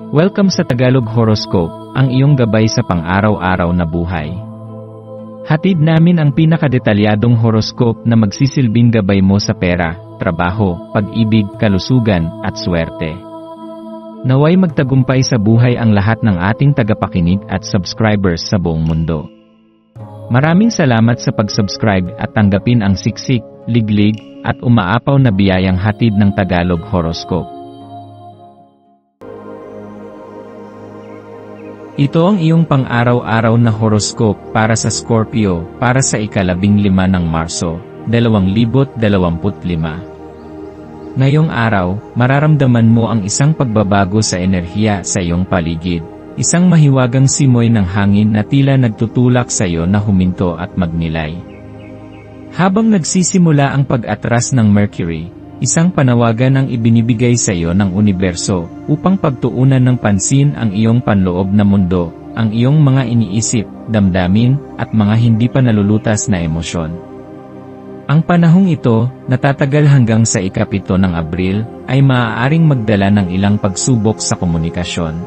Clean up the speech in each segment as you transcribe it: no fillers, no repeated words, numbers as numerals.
Welcome sa Tagalog Horoscope, ang iyong gabay sa pang-araw-araw na buhay. Hatid namin ang pinakadetalyadong horoscope na magsisilbing gabay mo sa pera, trabaho, pag-ibig, kalusugan, at swerte. Naway magtagumpay sa buhay ang lahat ng ating tagapakinig at subscribers sa buong mundo. Maraming salamat sa pag-subscribe at tanggapin ang siksik, liglig, at umaapaw na biyayang hatid ng Tagalog Horoscope. Ito ang iyong pang-araw-araw na horoscope para sa Scorpio para sa ika-15 ng Marso, 2025. Ngayong araw, mararamdaman mo ang isang pagbabago sa enerhiya sa iyong paligid, isang mahiwagang simoy ng hangin na tila nagtutulak sa iyo na huminto at magnilay. Habang nagsisimula ang pag-atras ng Mercury, isang panawagan ang ibinibigay sa iyo ng universo upang pagtuunan ng pansin ang iyong panloob na mundo, ang iyong mga iniisip, damdamin, at mga hindi pa nalulutas na emosyon. Ang panahong ito, natatagal hanggang sa ika-7 ng Abril, ay maaaring magdala ng ilang pagsubok sa komunikasyon.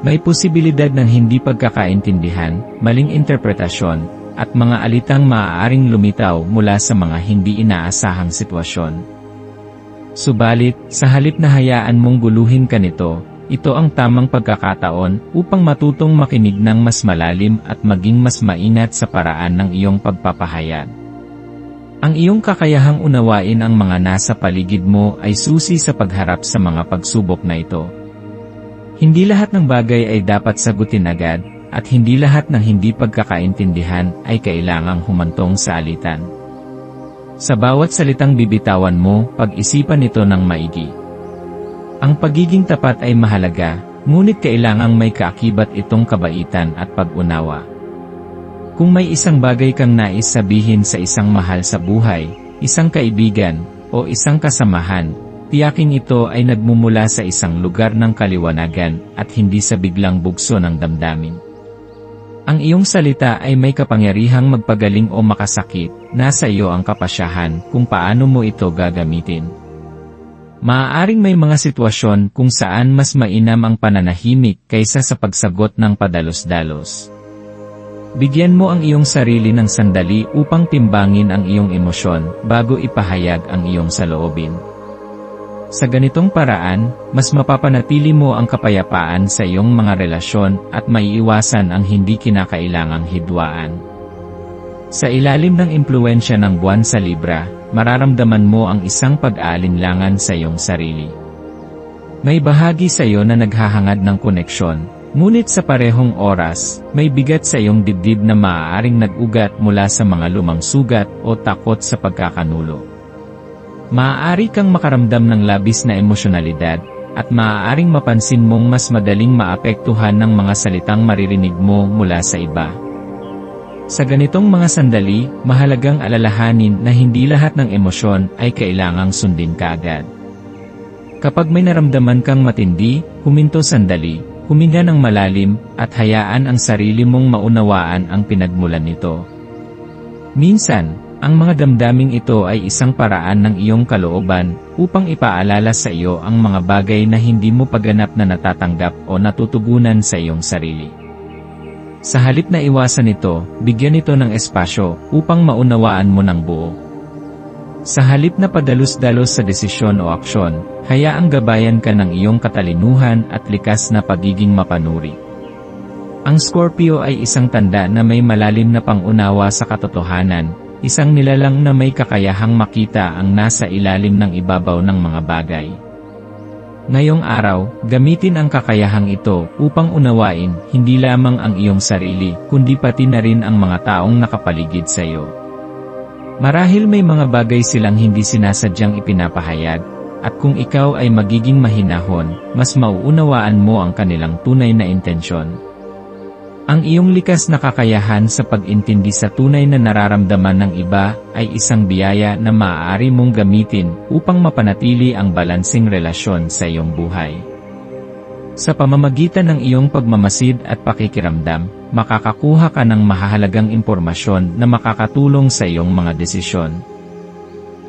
May posibilidad ng hindi pagkakaintindihan, maling interpretasyon, at mga alitang maaaring lumitaw mula sa mga hindi inaasahang sitwasyon. Subalit, sa halip na hayaan mong guluhin ka nito, ito ang tamang pagkakataon upang matutong makinig ng mas malalim at maging mas maingat sa paraan ng iyong pagpapahayag. Ang iyong kakayahang unawain ang mga nasa paligid mo ay susi sa pagharap sa mga pagsubok na ito. Hindi lahat ng bagay ay dapat sagutin agad, at hindi lahat ng hindi pagkakaintindihan ay kailangang humantong sa alitan. Sa bawat salitang bibitawan mo, pag-isipan ito ng maigi. Ang pagiging tapat ay mahalaga, ngunit kailangang may kaakibat itong kabaitan at pag-unawa. Kung may isang bagay kang nais sabihin sa isang mahal sa buhay, isang kaibigan, o isang kasamahan, tiyaking ito ay nagmumula sa isang lugar ng kaliwanagan at hindi sa biglang bugso ng damdamin. Ang iyong salita ay may kapangyarihang magpagaling o makasakit, nasa iyo ang kapasyahan kung paano mo ito gagamitin. Maaaring may mga sitwasyon kung saan mas mainam ang pananahimik kaysa sa pagsagot ng padalos-dalos. Bigyan mo ang iyong sarili ng sandali upang timbangin ang iyong emosyon bago ipahayag ang iyong saloobin. Sa ganitong paraan, mas mapapanatili mo ang kapayapaan sa iyong mga relasyon at maiiwasan ang hindi kinakailangang hidwaan. Sa ilalim ng impluwensya ng buwan sa Libra, mararamdaman mo ang isang pag-aalinlangan sa iyong sarili. May bahagi sa iyo na naghahangad ng koneksyon, ngunit sa parehong oras, may bigat sa iyong dibdib na maaaring nag-ugat mula sa mga lumang sugat o takot sa pagkakanulo. Maaari kang makaramdam ng labis na emosyonalidad, at maaaring mapansin mong mas madaling maapektuhan ng mga salitang maririnig mo mula sa iba. Sa ganitong mga sandali, mahalagang alalahanin na hindi lahat ng emosyon ay kailangang sundin kaagad. Kapag may naramdaman kang matindi, huminto sandali, huminga ng malalim, at hayaan ang sarili mong maunawaan ang pinagmulan nito. Minsan, ang mga damdaming ito ay isang paraan ng iyong kalooban upang ipaalala sa iyo ang mga bagay na hindi mo paganap na natatanggap o natutugunan sa iyong sarili. Sa halip na iwasan ito, bigyan ito ng espasyo upang maunawaan mo ng buo. Sa halip na padalos-dalos sa desisyon o aksyon, hayaang gabayan ka ng iyong katalinuhan at likas na pagiging mapanuri. Ang Scorpio ay isang tanda na may malalim na pangunawa sa katotohanan, isang nilalang na may kakayahang makita ang nasa ilalim ng ibabaw ng mga bagay. Ngayong araw, gamitin ang kakayahang ito upang unawain hindi lamang ang iyong sarili, kundi pati na rin ang mga taong nakapaligid sa iyo. Marahil may mga bagay silang hindi sinasadyang ipinapahayag, at kung ikaw ay magiging mahinahon, mas mauunawaan mo ang kanilang tunay na intensyon. Ang iyong likas na kakayahan sa pag-intindi sa tunay na nararamdaman ng iba ay isang biyaya na maaari mong gamitin upang mapanatili ang balansing relasyon sa iyong buhay. Sa pamamagitan ng iyong pagmamasid at pakikiramdam, makakakuha ka ng mahahalagang impormasyon na makakatulong sa iyong mga desisyon.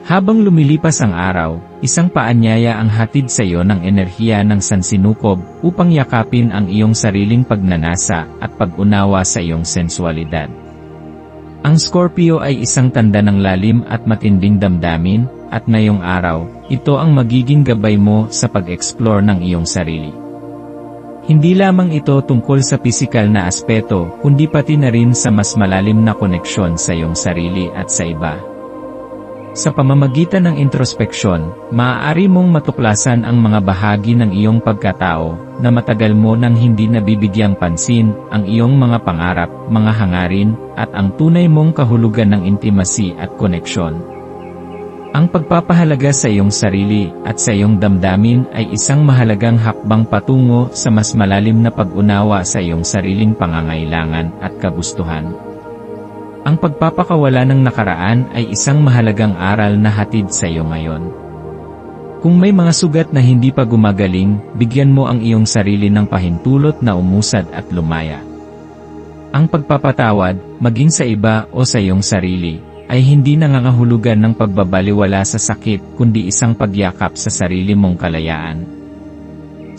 Habang lumilipas ang araw, isang paanyaya ang hatid sa iyo ng enerhiya ng sansinukob upang yakapin ang iyong sariling pagnanasa at pag-unawa sa iyong sensualidad. Ang Scorpio ay isang tanda ng lalim at matinding damdamin, at ngayong araw, ito ang magiging gabay mo sa pag-explore ng iyong sarili. Hindi lamang ito tungkol sa pisikal na aspeto, kundi pati na rin sa mas malalim na koneksyon sa iyong sarili at sa iba. Sa pamamagitan ng introspeksyon, maaari mong matuklasan ang mga bahagi ng iyong pagkatao na matagal mo nang hindi nabibigyang pansin, ang iyong mga pangarap, mga hangarin, at ang tunay mong kahulugan ng intimacy at koneksyon. Ang pagpapahalaga sa iyong sarili at sa iyong damdamin ay isang mahalagang hakbang patungo sa mas malalim na pag-unawa sa iyong sariling pangangailangan at kagustuhan. Ang pagpapakawala ng nakaraan ay isang mahalagang aral na hatid sa iyo ngayon. Kung may mga sugat na hindi pa gumagaling, bigyan mo ang iyong sarili ng pahintulot na umusad at lumaya. Ang pagpapatawad, maging sa iba o sa iyong sarili, ay hindi nangangahulugan ng pagbabaliwala sa sakit kundi isang pagyakap sa sarili mong kalayaan.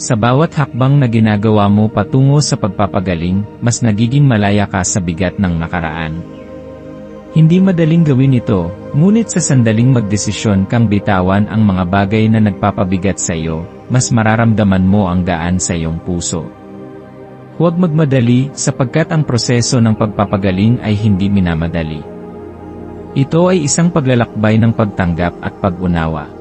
Sa bawat hakbang na ginagawa mo patungo sa pagpapagaling, mas nagiging malaya ka sa bigat ng nakaraan. Hindi madaling gawin ito, ngunit sa sandaling magdesisyon kang bitawan ang mga bagay na nagpapabigat sa iyo, mas mararamdaman mo ang gaan sa iyong puso. Huwag magmadali, sapagkat ang proseso ng pagpapagaling ay hindi minamadali. Ito ay isang paglalakbay ng pagtanggap at pag-unawa.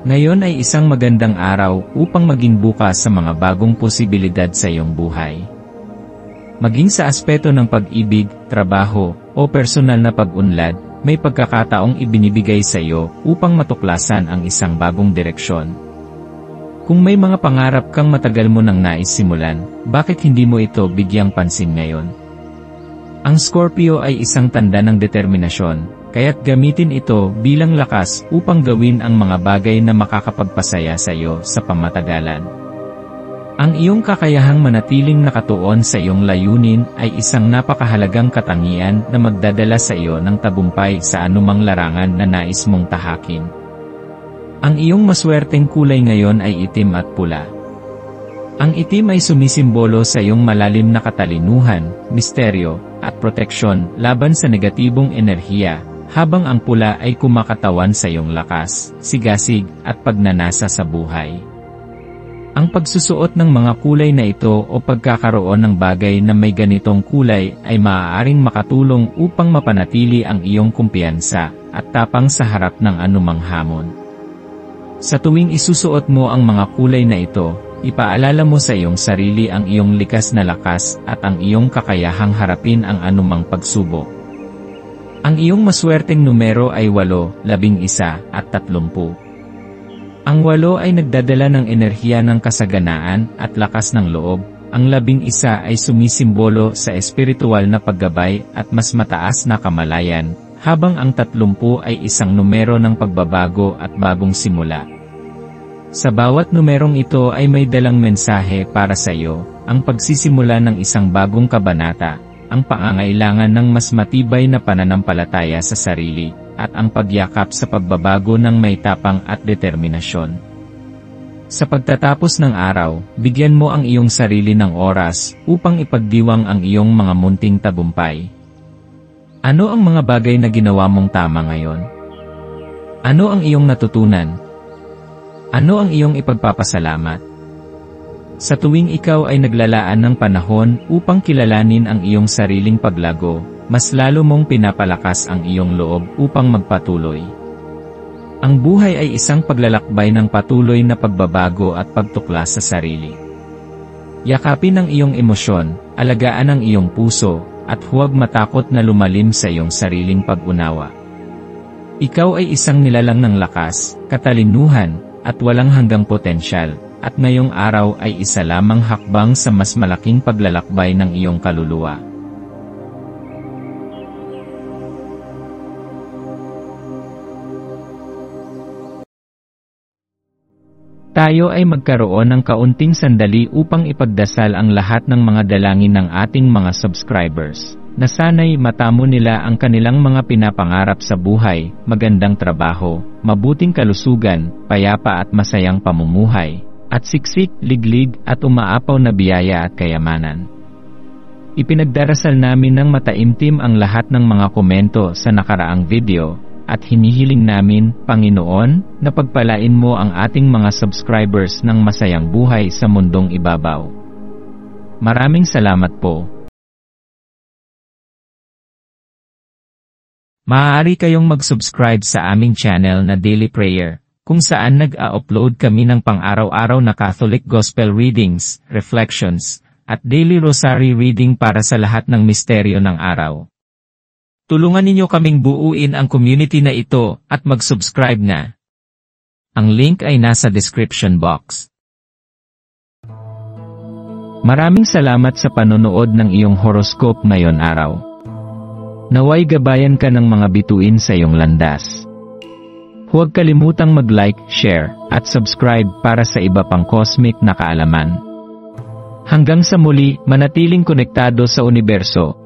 Ngayon ay isang magandang araw upang maging bukas sa mga bagong posibilidad sa iyong buhay. Maging sa aspeto ng pag-ibig, trabaho, o personal na pag-unlad, may pagkakataong ibinibigay sa iyo upang matuklasan ang isang bagong direksyon. Kung may mga pangarap kang matagal mo nang nais simulan, bakit hindi mo ito bigyang pansin ngayon? Ang Scorpio ay isang tanda ng determinasyon, kaya't gamitin ito bilang lakas upang gawin ang mga bagay na makakapagpasaya sa iyo sa pamatagalan. Ang iyong kakayahang manatiling nakatuon sa iyong layunin ay isang napakahalagang katangian na magdadala sa iyo ng tagumpay sa anumang larangan na nais mong tahakin. Ang iyong maswerteng kulay ngayon ay itim at pula. Ang itim ay sumisimbolo sa iyong malalim na katalinuhan, misteryo, at proteksyon laban sa negatibong enerhiya, habang ang pula ay kumakatawan sa iyong lakas, sigasig, at pagnanasa sa buhay. Ang pagsusuot ng mga kulay na ito o pagkakaroon ng bagay na may ganitong kulay ay maaaring makatulong upang mapanatili ang iyong kumpiyansa at tapang sa harap ng anumang hamon. Sa tuwing isusuot mo ang mga kulay na ito, ipaalala mo sa iyong sarili ang iyong likas na lakas at ang iyong kakayahang harapin ang anumang pagsubok. Ang iyong maswerteng numero ay 8, 11 at 30. Ang 8 ay nagdadala ng enerhiya ng kasaganaan at lakas ng loob, ang 11 ay sumisimbolo sa espiritual na paggabay at mas mataas na kamalayan, habang ang 30 ay isang numero ng pagbabago at bagong simula. Sa bawat numerong ito ay may dalang mensahe para sa iyo, ang pagsisimula ng isang bagong kabanata, ang pangangailangan ng mas matibay na pananampalataya sa sarili, at ang pagyakap sa pagbabago ng may tapang at determinasyon. Sa pagtatapos ng araw, bigyan mo ang iyong sarili ng oras upang ipagdiwang ang iyong mga munting tagumpay. Ano ang mga bagay na ginawa mong tama ngayon? Ano ang iyong natutunan? Ano ang iyong ipagpapasalamat? Sa tuwing ikaw ay naglalaan ng panahon upang kilalanin ang iyong sariling paglago, mas lalo mong pinapalakas ang iyong loob upang magpatuloy. Ang buhay ay isang paglalakbay ng patuloy na pagbabago at pagtuklas sa sarili. Yakapin ang iyong emosyon, alagaan ang iyong puso, at huwag matakot na lumalim sa iyong sariling pag-unawa. Ikaw ay isang nilalang ng lakas, katalinuhan, at walang hanggang potensyal, at ngayong araw ay isa lamang hakbang sa mas malaking paglalakbay ng iyong kaluluwa. Tayo ay magkaroon ng kaunting sandali upang ipagdasal ang lahat ng mga dalangin ng ating mga subscribers. Nasanay matamo nila ang kanilang mga pinapangarap sa buhay, magandang trabaho, mabuting kalusugan, payapa at masayang pamumuhay, at siksik, liglig at umaapaw na biyaya at kayamanan. Ipinagdarasal namin ng mataimtim ang lahat ng mga komento sa nakaraang video, at hinihiling namin, Panginoon, na pagpalain mo ang ating mga subscribers ng masayang buhay sa mundong ibabaw. Maraming salamat po. Maaari kayong mag-subscribe sa aming channel na Daily Prayer, kung saan nag-a-upload kami ng pang-araw-araw na Catholic Gospel Readings, Reflections, at Daily Rosary Reading para sa lahat ng misteryo ng araw. Tulungan ninyo kaming buuin ang community na ito at mag-subscribe na. Ang link ay nasa description box. Maraming salamat sa panonood ng iyong horoscope ngayon araw. Naway gabayan ka ng mga bituin sa iyong landas. Huwag kalimutang mag-like, share, at subscribe para sa iba pang cosmic na kaalaman. Hanggang sa muli, manatiling konektado sa universo,